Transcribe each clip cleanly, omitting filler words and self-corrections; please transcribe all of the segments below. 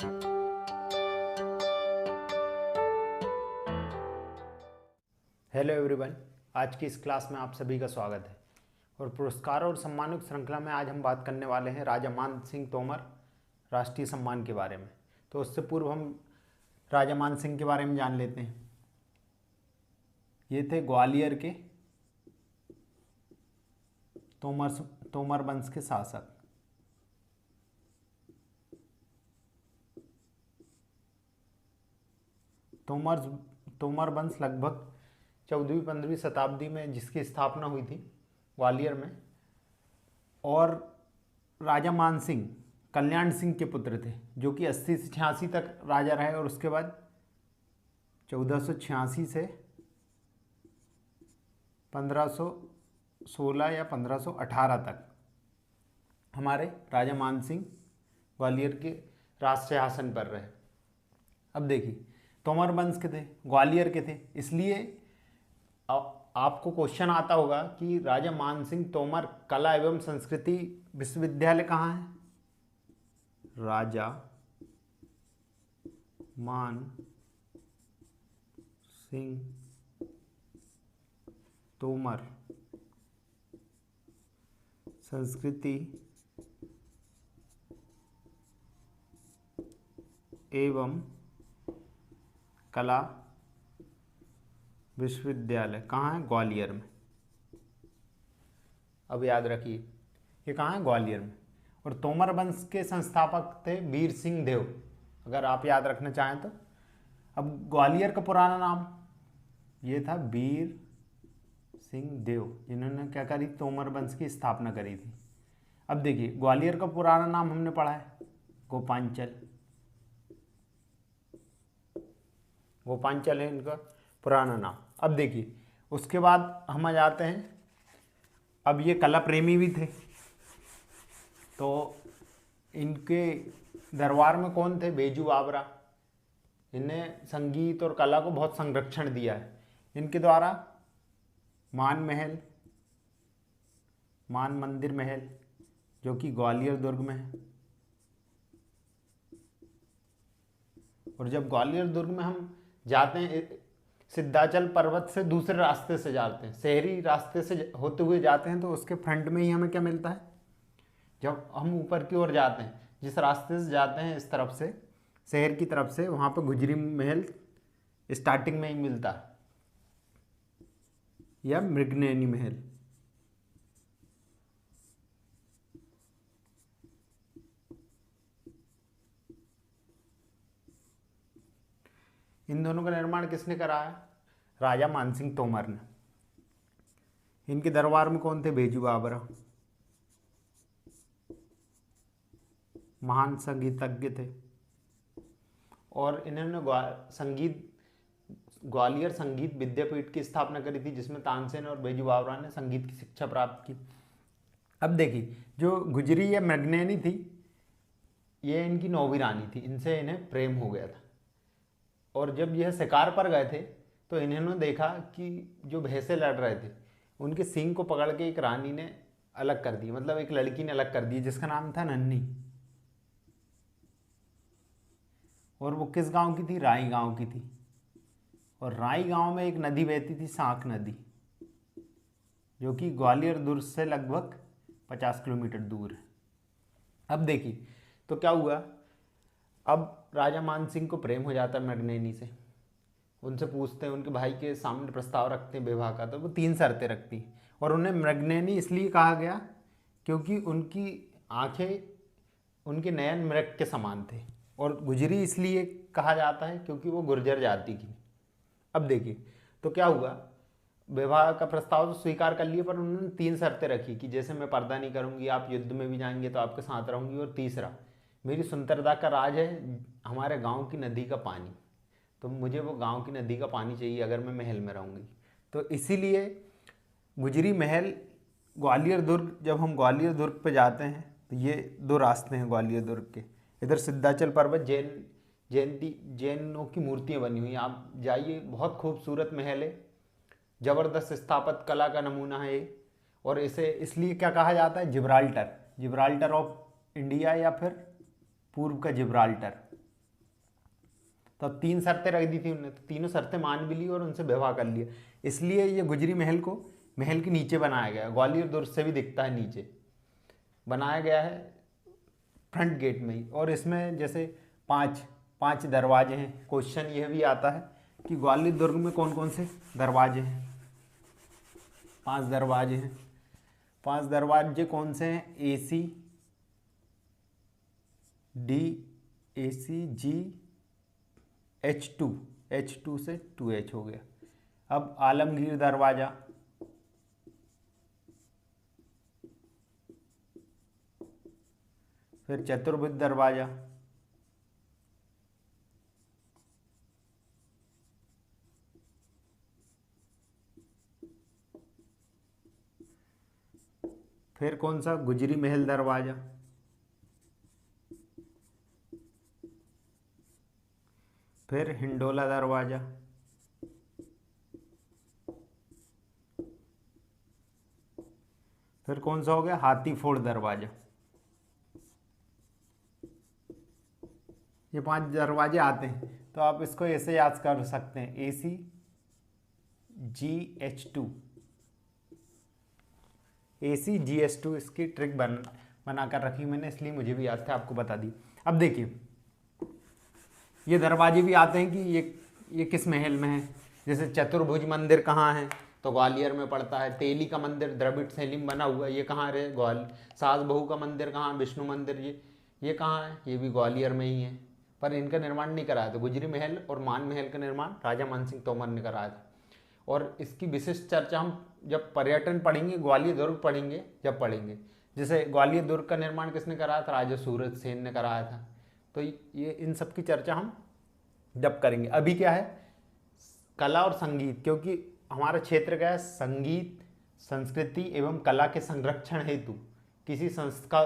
Hello everyone, आज की इस क्लास में आप सभी का स्वागत है। और पुरस्कार और सम्मानों की श्रृंखला में आज हम बात करने वाले हैं राजा मान सिंह तोमर राष्ट्रीय सम्मान के बारे में। तो उससे पूर्व हम राजा मान सिंह के बारे में जान लेते हैं। ये थे ग्वालियर के तोमर वंश के शासक। तोमर वंश लगभग 14वीं-15वीं शताब्दी में जिसकी स्थापना हुई थी ग्वालियर में। और राजा मान सिंह कल्याण सिंह के पुत्र थे, जो कि 80 से 86 तक राजा रहे। और उसके बाद 1486 से 1516 या 1518 तक हमारे राजा मान सिंह ग्वालियर के राज सिंहासन पर रहे। अब देखिए, तोमर वंश के थे, ग्वालियर के थे, इसलिए आपको क्वेश्चन आता होगा कि राजा मान सिंह तोमर कला एवं संस्कृति विश्वविद्यालय कहाँ है। राजा मान सिंह तोमर संस्कृति एवं कला विश्वविद्यालय कहाँ है? ग्वालियर में। अब याद रखिए, ये कहाँ है? ग्वालियर में। और तोमर वंश के संस्थापक थे वीर सिंह देव, अगर आप याद रखना चाहें तो। अब ग्वालियर का पुराना नाम ये था वीर सिंह देव, जिन्होंने क्या करी? तोमर वंश की स्थापना करी थी। अब देखिए, ग्वालियर का पुराना नाम हमने पढ़ा है गोपांचल। गोपांचल है इनका पुराना नाम। अब देखिए, उसके बाद हम आ जाते हैं, अब ये कला प्रेमी भी थे, तो इनके दरबार में कौन थे? बेजू बावरा। इन्हें संगीत और कला को बहुत संरक्षण दिया है। इनके द्वारा मान मंदिर महल, जो कि ग्वालियर दुर्ग में है। और जब ग्वालियर दुर्ग में हम जाते हैं, सिद्धाचल पर्वत से दूसरे रास्ते से जाते हैं, शहरी रास्ते से होते हुए जाते हैं, तो उसके फ्रंट में ही हमें क्या मिलता है? जब हम ऊपर की ओर जाते हैं, जिस रास्ते से जाते हैं इस तरफ से, शहर की तरफ से, वहाँ पर गुजरी महल स्टार्टिंग में ही मिलता है, या मृगनयनी महल। इन दोनों का निर्माण किसने करा है? राजा मान सिंह तोमर ने। इनके दरबार में कौन थे? बेजू बावरा, महान संगीतज्ञ थे। और इन्होंने ग्वालियर संगीत विद्यापीठ की स्थापना करी थी, जिसमें तानसेन और बेजू बावरा ने संगीत की शिक्षा प्राप्त की। अब देखिए, जो गुजरी या मृगनयनी थी, ये इनकी नौवीं रानी थी। इनसे इन्हें प्रेम हो गया था। और जब यह शिकार पर गए थे, तो इन्होंने देखा कि जो भैंसे लड़ रहे थे, उनके सींग को पकड़ के एक रानी ने अलग कर दी, मतलब एक लड़की ने अलग कर दी, जिसका नाम था नन्ही। और वो किस गांव की थी? राई गांव की थी। और राई गांव में एक नदी बहती थी, सांक नदी, जो कि ग्वालियर दुर्ग से लगभग 50 किलोमीटर दूर है। अब देखिए, तो क्या हुआ? अब राजा मान सिंह को प्रेम हो जाता है मृगनयनी से। उनसे पूछते हैं, उनके भाई के सामने प्रस्ताव रखते हैं विवाह का, तो वो 3 शर्तें रखती हैं। और उन्हें मृगनयनी इसलिए कहा गया क्योंकि उनकी आंखें, उनके नयन मृग के समान थे। और गुजरी इसलिए कहा जाता है क्योंकि वो गुर्जर जाति की। अब देखिए, तो क्या हुआ? विवाह का प्रस्ताव तो स्वीकार कर लिया, पर उन्होंने 3 शर्तें रखी कि जैसे मैं पर्दा नहीं करूंगी, आप युद्ध में भी जाएंगे तो आपके साथ रहूंगी, और तीसरा, मेरी सुंदरता का राज है हमारे गांव की नदी का पानी, तो मुझे वो गांव की नदी का पानी चाहिए अगर मैं महल में रहूंगी। तो इसीलिए गुजरी महल, ग्वालियर दुर्ग, जब हम ग्वालियर दुर्ग पे जाते हैं तो ये 2 रास्ते हैं ग्वालियर दुर्ग के। इधर सिद्धाचल पर्वत, जैनों की मूर्तियाँ बनी हुई हैं, आप जाइए, बहुत खूबसूरत महल है, ज़बरदस्त स्थापत्य कला का नमूना है ये। और इसे इसलिए क्या कहा जाता है? जिब्राल्टर ऑफ इंडिया, या फिर पूर्व का जिब्राल्टर। तो अब 3 शर्तें रख दी थी उन्होंने, तो तीनों शर्तें मान भी ली और उनसे विवाह कर लिया। इसलिए ये गुजरी महल को महल के नीचे बनाया गया, ग्वालियर दुर्ग से भी दिखता है नीचे बनाया गया है, फ्रंट गेट में ही। और इसमें जैसे पांच दरवाजे हैं। क्वेश्चन यह भी आता है कि ग्वालियर दुर्ग में कौन कौन से दरवाजे हैं। 5 दरवाजे हैं। 5 दरवाजे कौन से हैं? AC D AC G H2, H2 से 2H हो गया। अब आलमगीर दरवाजा, फिर चतुर्भुज दरवाजा, फिर कौन सा? गुजरी महल दरवाजा, फिर हिंडोला दरवाजा, फिर कौन सा हो गया? हाथीफोड़ दरवाजा। ये 5 दरवाजे आते हैं, तो आप इसको ऐसे याद कर सकते हैं, AC GH2, AC GH2 इसकी ट्रिक बना कर रखी मैंने, इसलिए मुझे भी याद था, आपको बता दी। अब देखिए ये दरवाजे भी आते हैं कि ये किस महल में है। जैसे चतुर्भुज मंदिर कहाँ है? तो ग्वालियर में पड़ता है। तेली का मंदिर द्रविड़ शैली में बना हुआ है, ये कहाँ रहे? सास बहू का मंदिर कहाँ? विष्णु मंदिर, ये कहाँ है? ये भी ग्वालियर में ही है। पर इनका निर्माण नहीं कराया था। गुजरी महल और मान महल का निर्माण राजा मानसिंह तोमर ने कराया था। और इसकी विशिष्ट चर्चा हम जब पर्यटन पढ़ेंगे, ग्वालियर दुर्ग पढ़ेंगे, जब पढ़ेंगे। जैसे ग्वालियर दुर्ग का निर्माण किसने कराया था? राजा सूरज सेन ने कराया था। तो ये इन सब की चर्चा हम जब करेंगे। अभी क्या है? कला और संगीत, क्योंकि हमारा क्षेत्र क्या है? संगीत, संस्कृति एवं कला के संरक्षण हेतु किसी संस्था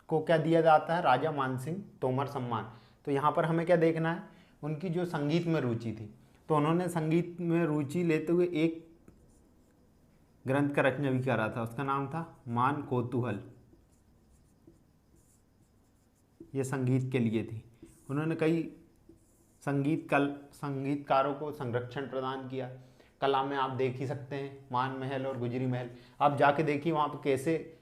को क्या दिया जाता है? राजा मानसिंह तोमर सम्मान। तो यहाँ पर हमें क्या देखना है? उनकी जो संगीत में रुचि थी, तो उन्होंने संगीत में रुचि लेते हुए एक ग्रंथ का रचना भी करा था, उसका नाम था मान कौतूहल। ये संगीत के लिए थी। उन्होंने कई संगीतकारों को संरक्षण प्रदान किया। कला में आप देख ही सकते हैं, मान महल और गुजरी महल आप जाके देखिए वहाँ पर कैसे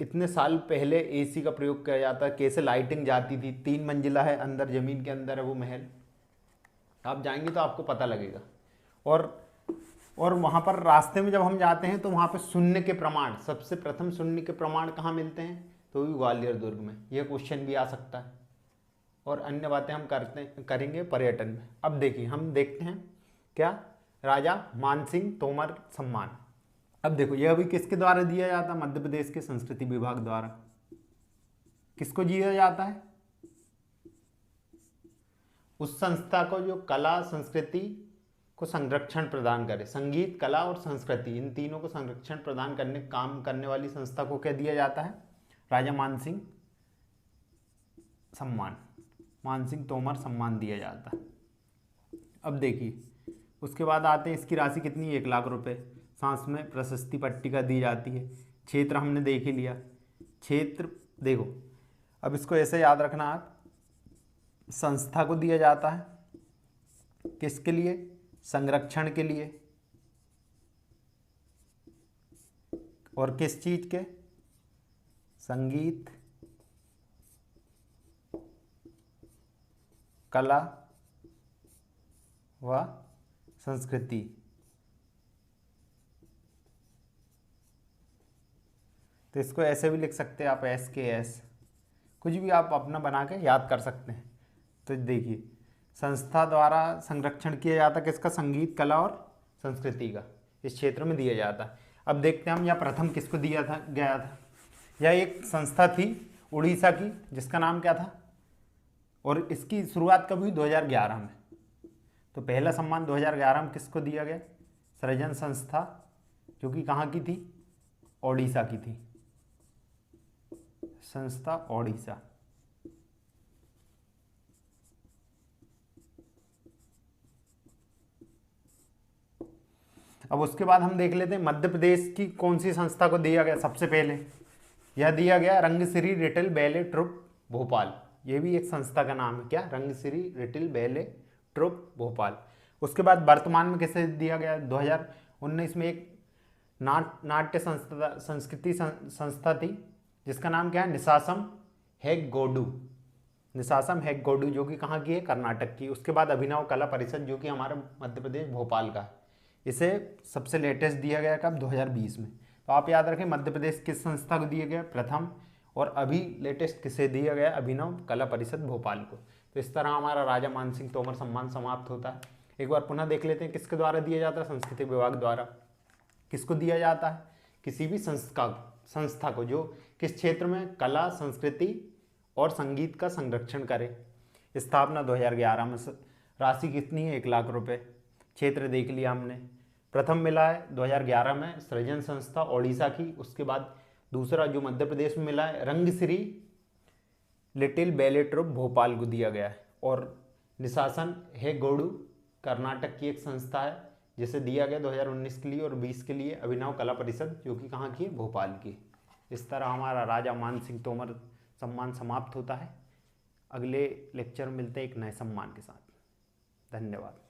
इतने साल पहले AC का प्रयोग किया जाता है, कैसे लाइटिंग जाती थी। 3 मंजिला है, अंदर ज़मीन के अंदर है वो महल। आप जाएंगे तो आपको पता लगेगा। और वहाँ पर रास्ते में जब हम जाते हैं तो वहाँ पर शून्य के प्रमाण, सबसे प्रथम शून्य के प्रमाण कहाँ मिलते हैं? तो भी ग्वालियर दुर्ग में। यह क्वेश्चन भी आ सकता है। और अन्य बातें हम करेंगे पर्यटन में। अब देखिए हम देखते हैं क्या? राजा मानसिंह तोमर सम्मान। अब देखो यह भी किसके द्वारा दिया जाता है? मध्य प्रदेश के संस्कृति विभाग द्वारा। किसको दिया जाता है? उस संस्था को जो कला संस्कृति को संरक्षण प्रदान करे। संगीत, कला और संस्कृति, इन तीनों को संरक्षण प्रदान करने काम करने वाली संस्था को क्या दिया जाता है? राजा मानसिंह सम्मान, मानसिंह तोमर सम्मान दिया जाता है। अब देखिए उसके बाद आते हैं, इसकी राशि कितनी? 1 लाख रुपए। सांस में प्रशस्ति पट्टिका दी जाती है। क्षेत्र हमने देख ही लिया। क्षेत्र देखो, अब इसको ऐसे याद रखना आप, संस्था को दिया जाता है किसके लिए? संरक्षण के लिए। और किस चीज के? संगीत, कला व संस्कृति। तो इसको ऐसे भी लिख सकते हैं आप, SKS, कुछ भी आप अपना बना के याद कर सकते हैं। तो देखिए संस्था द्वारा संरक्षण किया जाता किसका? संगीत, कला और संस्कृति का इस क्षेत्र में दिया जाता है। अब देखते हैं हम यहाँ प्रथम किसको दिया गया था। यह एक संस्था थी उड़ीसा की, जिसका नाम क्या था? और इसकी शुरुआत कब हुई? 2011 में। तो पहला सम्मान 2011 में किसको दिया गया? सृजन संस्था, जो कि कहाँ की थी? ओडिशा की थी। संस्था ओडिशा। अब उसके बाद हम देख लेते हैं मध्य प्रदेश की कौन सी संस्था को दिया गया। सबसे पहले यह दिया गया रंगश्री लिटिल बैले ट्रुप भोपाल। ये भी एक संस्था का नाम है, क्या, रंगश्री लिटिल बैले ट्रुप भोपाल। उसके बाद वर्तमान में किसे दिया गया, 2019 में एक नाट्य संस्कृति संस्था थी जिसका नाम क्या है, निसासम हेग्गोडू, निसासम हेग्गोडू, जो कि कहाँ की है, कर्नाटक की। उसके बाद अभिनव कला परिषद, जो कि हमारे मध्य प्रदेश भोपाल का है। इसे सबसे लेटेस्ट दिया गया कब, 2020 में। तो आप याद रखें मध्य प्रदेश किस संस्था को दिया गया प्रथम, और अभी लेटेस्ट किसे दिया गया, अभिनव कला परिषद भोपाल को। तो इस तरह हमारा राजा मान सिंह तोमर सम्मान समाप्त होता है। एक बार पुनः देख लेते हैं किसके द्वारा दिया जाता है, संस्कृति विभाग द्वारा। किसको दिया जाता है, किसी भी संस्था को जो किस क्षेत्र में कला, संस्कृति और संगीत का संरक्षण करे। स्थापना 2011 में, राशि कितनी है, 1 लाख रुपए। क्षेत्र देख लिया हमने। प्रथम मिला है 2011 में सृजन संस्था ओडिशा की। उसके बाद दूसरा जो मध्य प्रदेश में मिला है, रंगश्री लिटिल बैले ट्रुप भोपाल को दिया गया है। और निशासन हेग्गोडू कर्नाटक की एक संस्था है जिसे दिया गया 2019 के लिए और 20 के लिए अभिनव कला परिषद, जो कि कहाँ की है, भोपाल की। इस तरह हमारा राजा मान सिंह तोमर सम्मान समाप्त होता है। अगले लेक्चर में मिलते हैं एक नए सम्मान के साथ। धन्यवाद।